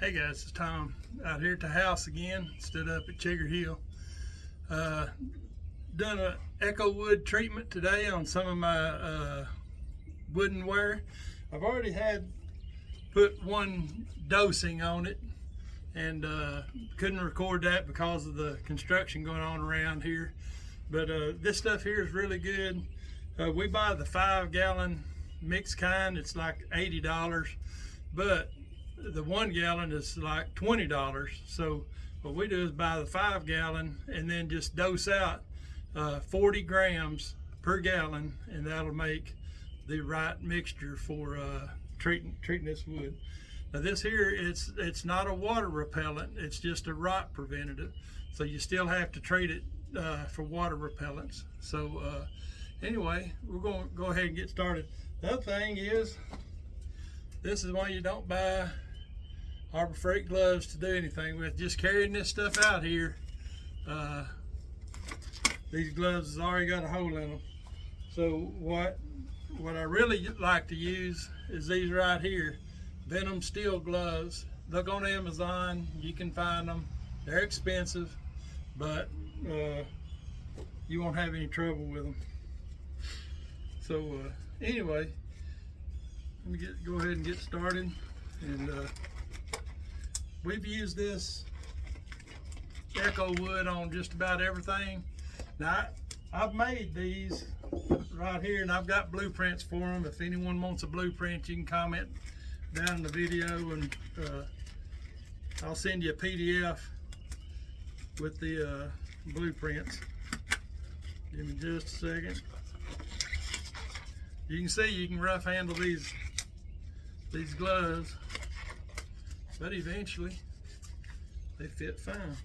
Hey guys, it's Tom out here at the house again. Stood up at Chigger Hill. Done a echo wood treatment today on some of my wooden ware. I've already put one dosing on it and couldn't record that because of the construction going on around here. But this stuff here is really good. We buy the 5-gallon mixed kind. It's like $80, but the 1 gallon is like $20. So what we do is buy the 5-gallon and then just dose out 40 grams per gallon, and that'll make the right mixture for treating this wood. Now this here, it's not a water repellent, it's just a rot preventative. So you still have to treat it for water repellents. So anyway, we're going to go ahead and get started. The other thing is, this is why you don't buy Harbor Freight gloves to do anything with. Just carrying this stuff out here, these gloves has already got a hole in them. So what I really like to use is these right here, Venom steel gloves. Look on Amazon, you can find them. They're expensive, but you won't have any trouble with them. So anyway, let me go ahead and get started. And we've used this echo wood on just about everything. Now I've made these right here, and I've got blueprints for them. If anyone wants a blueprint, you can comment down in the video, and I'll send you a PDF with the blueprints. Give me just a second. You can see you can rough handle these gloves, but eventually they fit fine.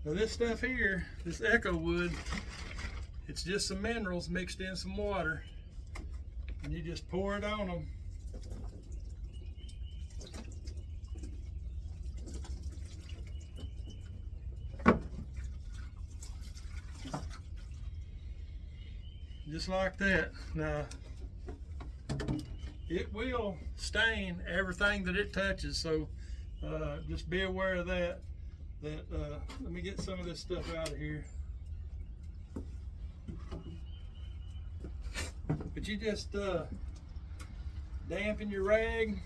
Now this stuff here, this echo wood, it's just some minerals mixed in some water, and you just pour it on them. Just like that. Now it will stain everything that it touches, so just be aware of that. Let me get some of this stuff out of here. But you just dampen your rag,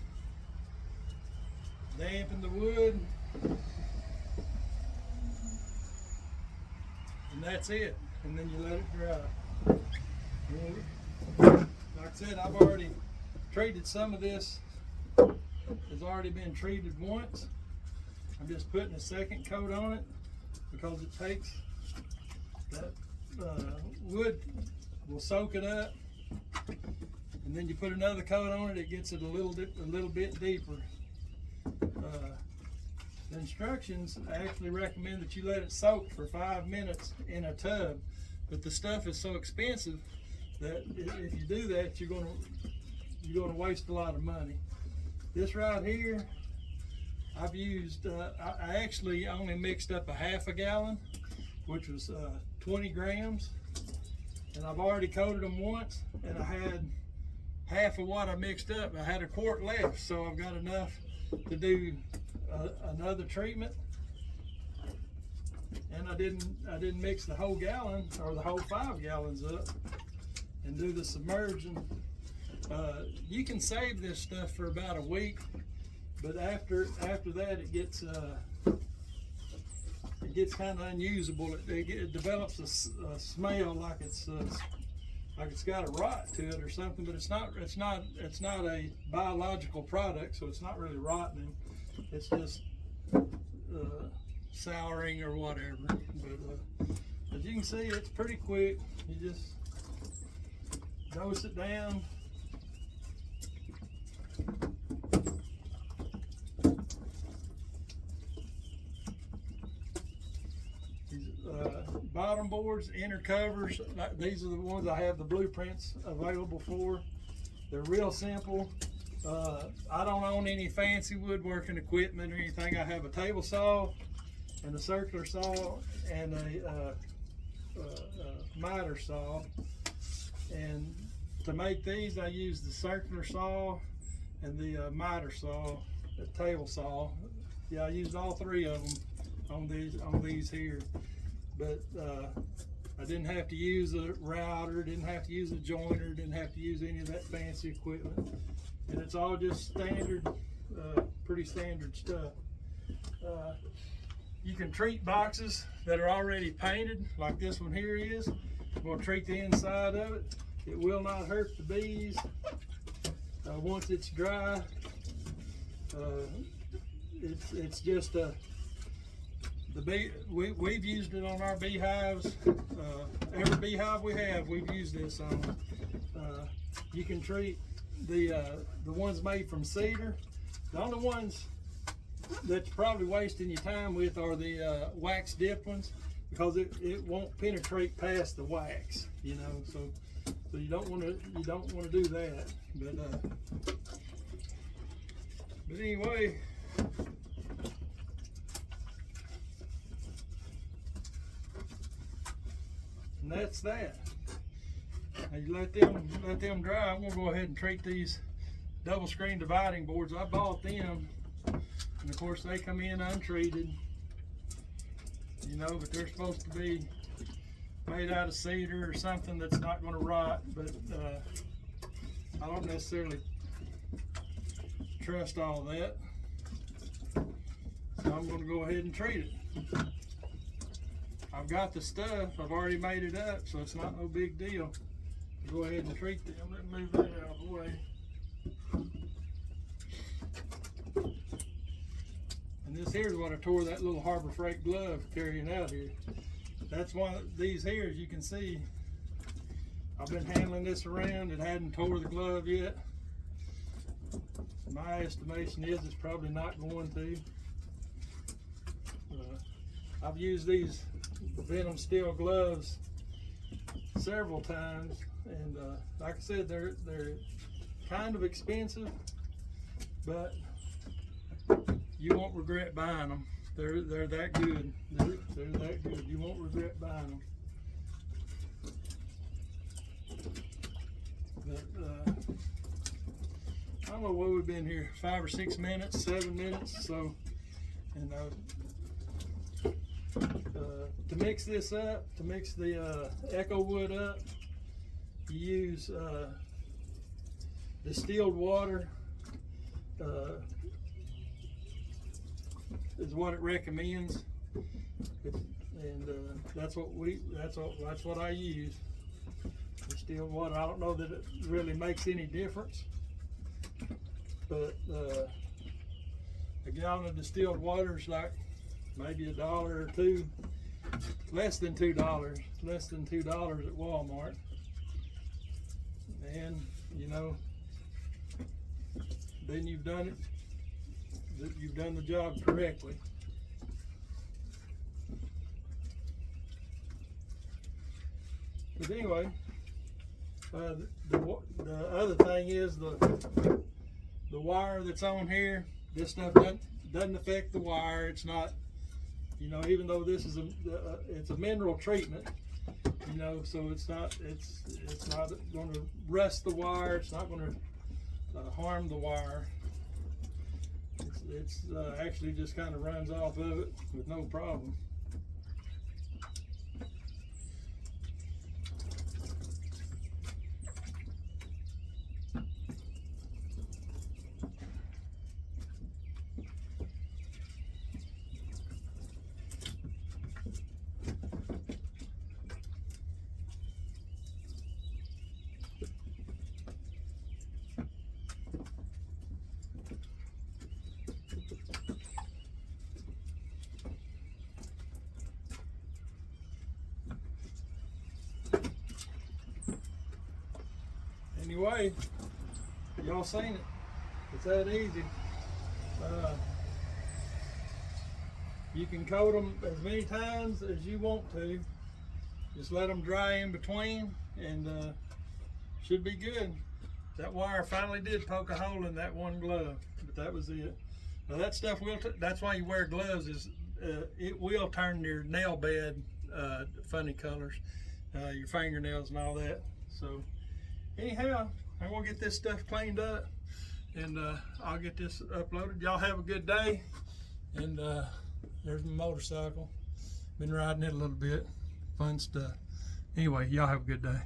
dampen the wood, and that's it. And then you let it dry. Like I said, I've already treated some of this. It's already been treated once. I'm just putting a second coat on it because it takes that wood will soak it up, and then you put another coat on it. It gets it a little bit deeper. The instructions actually recommend that you let it soak for 5 minutes in a tub, but the stuff is so expensive that if you do that, you're gonna waste a lot of money. This right here, I've used, I actually only mixed up a half a gallon, which was 20 grams, and I've already coated them once, and I had half of what I mixed up. I had a quart left, so I've got enough to do another treatment. And I didn't mix the whole gallon or the whole 5 gallons up and do the submersion. You can save this stuff for about a week, but after that it gets kind of unusable. It develops a smell like it's got a rot to it or something, but it's not a biological product, so it's not really rotting. It's just souring or whatever. But as you can see, it's pretty quick. You just dose it down. These bottom boards, inner covers, these are the ones I have the blueprints available for. They're real simple. I don't own any fancy woodworking equipment or anything. I have a table saw and a circular saw and a miter saw. And to make these, I use the circular saw and the miter saw table saw. Yeah, I used all 3 of them on these here, but I didn't have to use a router, didn't have to use a joiner, didn't have to use any of that fancy equipment, and it's all just standard, pretty standard stuff. You can treat boxes that are already painted, like this one here is. I'm going to treat the inside of it. It will not hurt the bees once it's dry. It's just we've used it on our beehives. Every beehive we have, we've used this on. You can treat the ones made from cedar. The only ones that's probably wasting your time with are the wax dipped ones, because it won't penetrate past the wax, you know. So you don't want to do that. But anyway, and that's that. Now you let them dry. I'm gonna go ahead and treat these double screen dividing boards. I bought them, and of course they come in untreated, you know, but they're supposed to be made out of cedar or something that's not going to rot. But I don't necessarily trust all that, so I'm going to go ahead and treat it. I've got the stuff, I've already made it up, so it's not no big deal. Go ahead and treat them. Let me move that out of the way. And this here's what I tore that little Harbor Freight glove carrying out here. That's one of these here, as you can see. I've been handling this around. It hadn't tore the glove yet. My estimation is it's probably not going to. I've used these Venom steel gloves several times, and like I said, they're kind of expensive, but you won't regret buying them. They're that good. They're that good. You won't regret buying them. But I don't know what we've been here, 5 or 6 minutes, 7 minutes. So, and to mix this up, to mix the Echo wood up, you use distilled water. Is what it recommends, and that's what I use. Distilled water. I don't know that it really makes any difference, but a gallon of distilled water is like maybe $1 or $2, less than $2 at Walmart. And you know, then you've done it. You've done the job correctly. But anyway, the other thing is the wire that's on here. This stuff doesn't affect the wire. It's not, you know, even though this is it's a mineral treatment, you know, so it's not going to rust the wire. It's not going to harm the wire. It's actually just kind of runs off of it with no problem. Anyway, y'all seen it. It's that easy. You can coat them as many times as you want to. Just let them dry in between, and should be good. That wire finally did poke a hole in that one glove, but that was it. Now that stuff will. That's why you wear gloves. Is it will turn your nail bed funny colors, your fingernails and all that. So. Anyhow, I'm gonna get this stuff cleaned up, and I'll get this uploaded. Y'all have a good day. And there's my motorcycle. Been riding it a little bit. Fun stuff. Anyway, y'all have a good day.